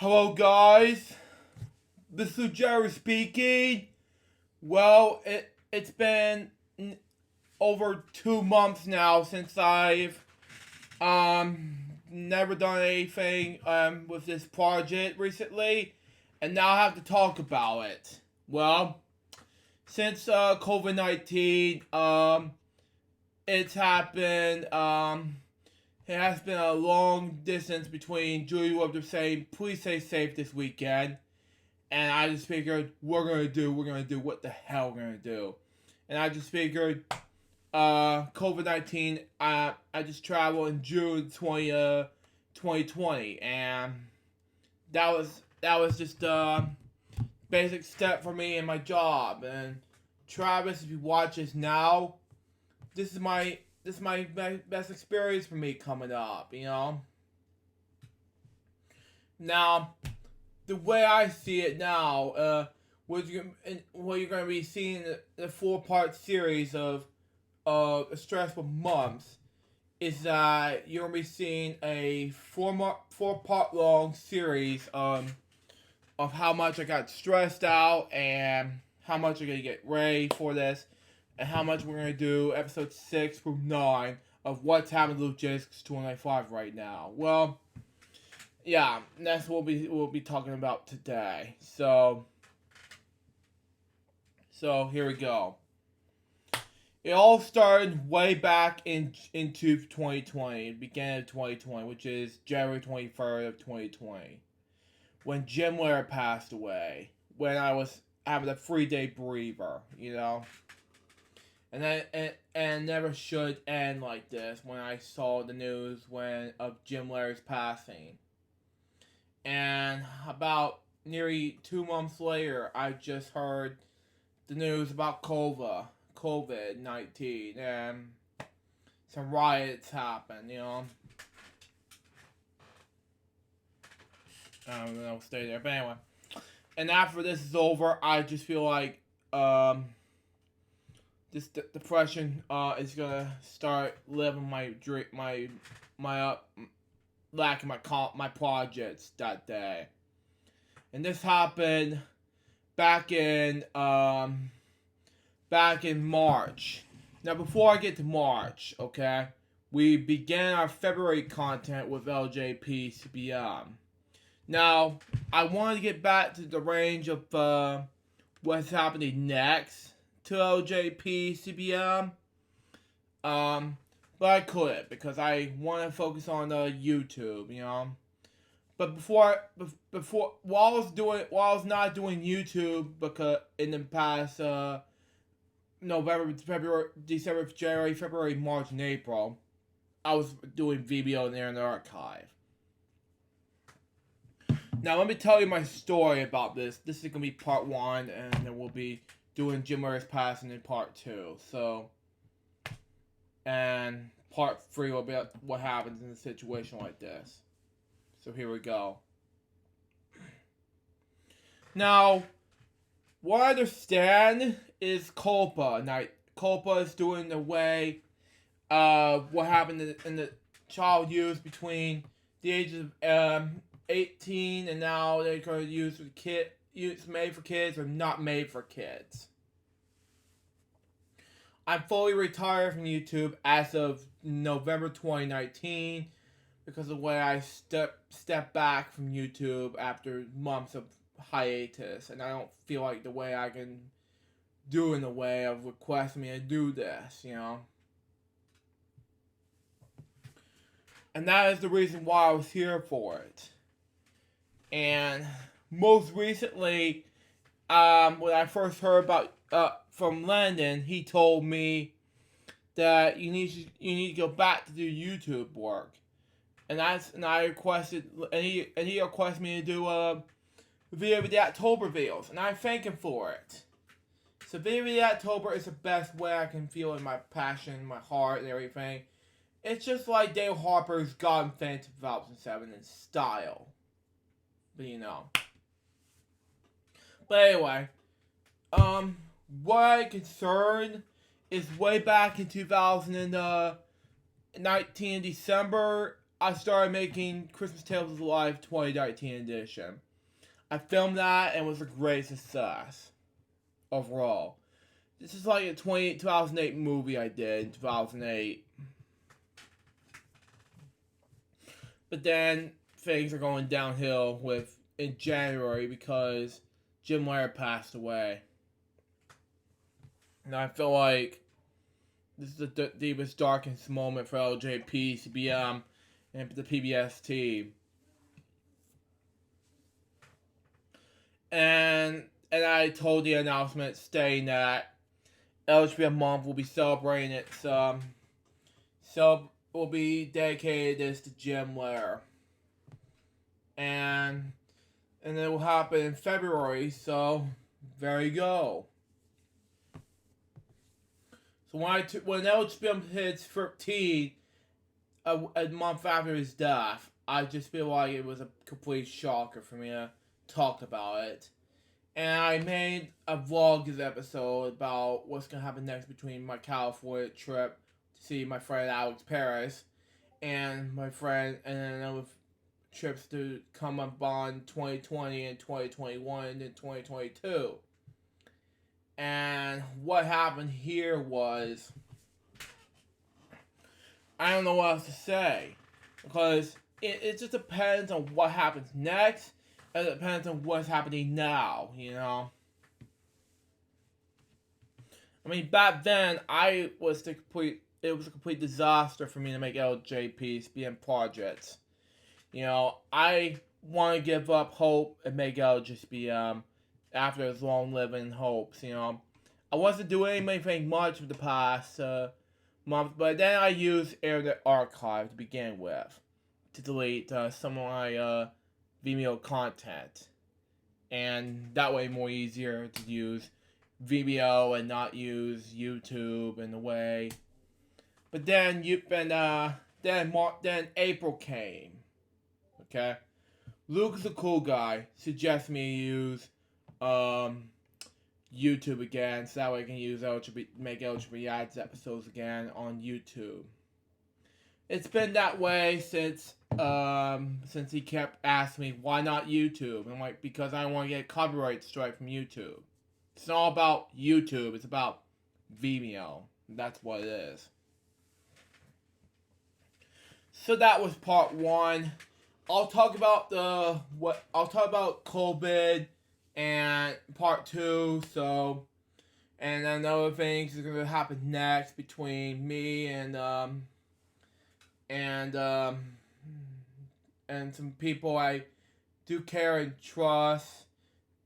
Hello, guys. This is Jerry speaking. Well, it's been over 2 months now since I've never done anything with this project recently, and now I have to talk about it. Well, since COVID-19 it's happened it has been a long distance between Julie Webster saying, please stay safe this weekend. And I just figured, we're going to do what the hell we're going to do. And I just figured, COVID-19, I just traveled in June 2020. And that was just a basic step for me in my job. And Travis, if you watch this now, this is my best experience for me coming up, Now, the way I see it now, what you're going to be seeing the 4-part series of A Stressful Months is that you're going to be seeing a 4-part long series of how much I got stressed out and how much I'm going to get ready for this. And how much we're going to do episode 6 through 9 of what's happening to LukeJ62895 right now. Well, yeah, that's what we'll be talking about today. So here we go. It all started way back into 2020. It began in 2020, which is January 23rd of 2020. When Jim Lair passed away. When I was having a 3-day breather, And never should end like this when I saw the news of Jim Lair's passing. And about nearly 2 months later, I just heard the news about COVID-19 and some riots happened, I don't know, stay there, but anyway. And after this is over, I just feel like, this depression is gonna start living my lack of my projects that day, and this happened back in March. Now, before I get to March, okay, we began our February content with LJPCBM. Now, I wanted to get back to the range of what's happening next to LJPCBM, but I couldn't because I want to focus on YouTube, But while I was not doing YouTube, because in the past November, February, December, January, February, March, and April, I was doing video in the archive. Now let me tell you my story about this. This is gonna be part 1, and then we'll be doing Jim Lair's passing in part 2. And part 3 will be what happens in a situation like this. So here we go. Now, what I understand is Culpa. Now, Culpa is doing the way what happened in the child use between the ages of 18 and now they're going to use made for kids or not made for kids. I'm fully retired from YouTube as of November 2019 because of the way I step back from YouTube after months of hiatus, and I don't feel like the way I can do in the way of requesting me to do this, And that is the reason why I was here for it. And most recently, when I first heard about from Landon, he told me that you need to go back to do YouTube work, and I requested, and he requested me to do a video of the October videos, and I thank him for it. So video of the October is the best way I can feel in my passion, my heart, and everything. It's just like Dale Harper's God Infinite 2007 in style. But But anyway, what I'm concerned is way back in 2019 in December, I started making Christmas Tales Live 2019 edition. I filmed that and it was a great success overall. This is like a 2008 movie I did in 2008. But then things are going downhill in January because Jim Laird passed away. And I feel like this is the deepest, darkest moment for LJP, CBM, and the PBS team. And I told the announcement stating that LHBM Month will be celebrating its will be dedicated this to Jim Laird. And it will happen in February, so there you go. So when LHBM hits 13, a month after his death, I just feel like it was a complete shocker for me to talk about it. And I made a vlog episode about what's going to happen next between my California trip to see my friend Alex Paris and my friend, and then other trips to come up on 2020 and 2021 and 2022. And what happened here was, I don't know what else to say, because it just depends on what happens next, and it depends on what's happening now, you know. I mean, back then, it was a complete disaster for me to make LJP's BM projects. You know, I want to give up hope and make LJPM after his long living hopes, you know. I wasn't doing anything much for the past month, but then I used Internet Archive to begin with to delete some of my Vimeo content. And that way more easier to use Vimeo and not use YouTube in a way. But then then April came. Okay? Luke is a cool guy. Suggests me to use YouTube again, so that way I can make LGBT ads episodes again on YouTube. It's been that way since he kept asking me why not YouTube. I'm like, because I don't want to get a copyright strike from YouTube. It's not all about YouTube. It's about Vimeo. That's what it is. So that was part 1. I'll talk about COVID and part 2. So, and then other things are gonna happen next between me and some people I do care and trust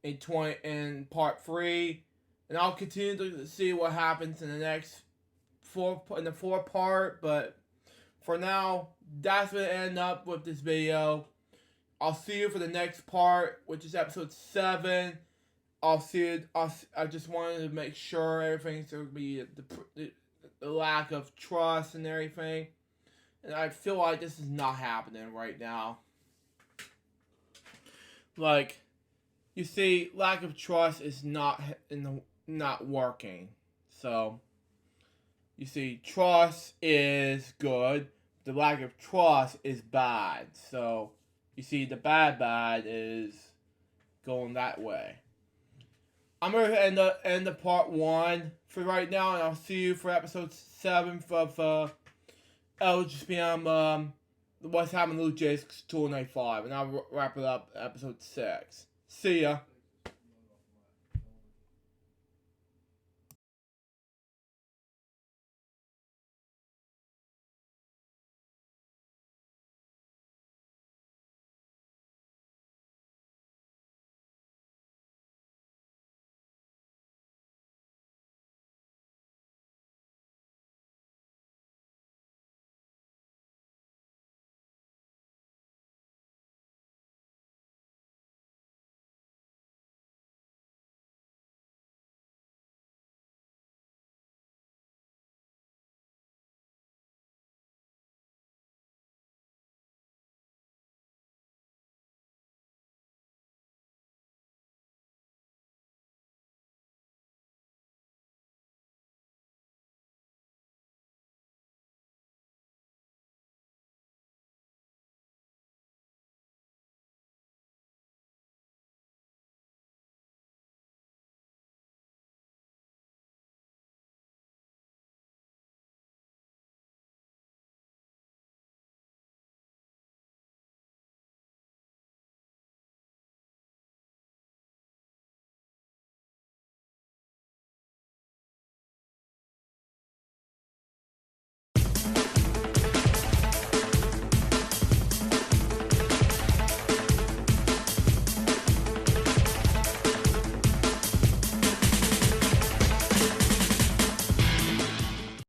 in part 3, and I'll continue to see what happens in the fourth part. But for now, that's gonna end up with this video. I'll see you for the next part, which is episode 7. I just wanted to make sure everything's gonna be the lack of trust and everything. And I feel like this is not happening right now. Like, you see, lack of trust is not working. So, you see, trust is good. The lack of trust is bad. So, you see, the bad is going that way. I'm going to end the part 1 for right now, and I'll see you for episode 7 of LGSPM, What's Happening LukeJ62895, and I'll wrap it up episode 6. See ya.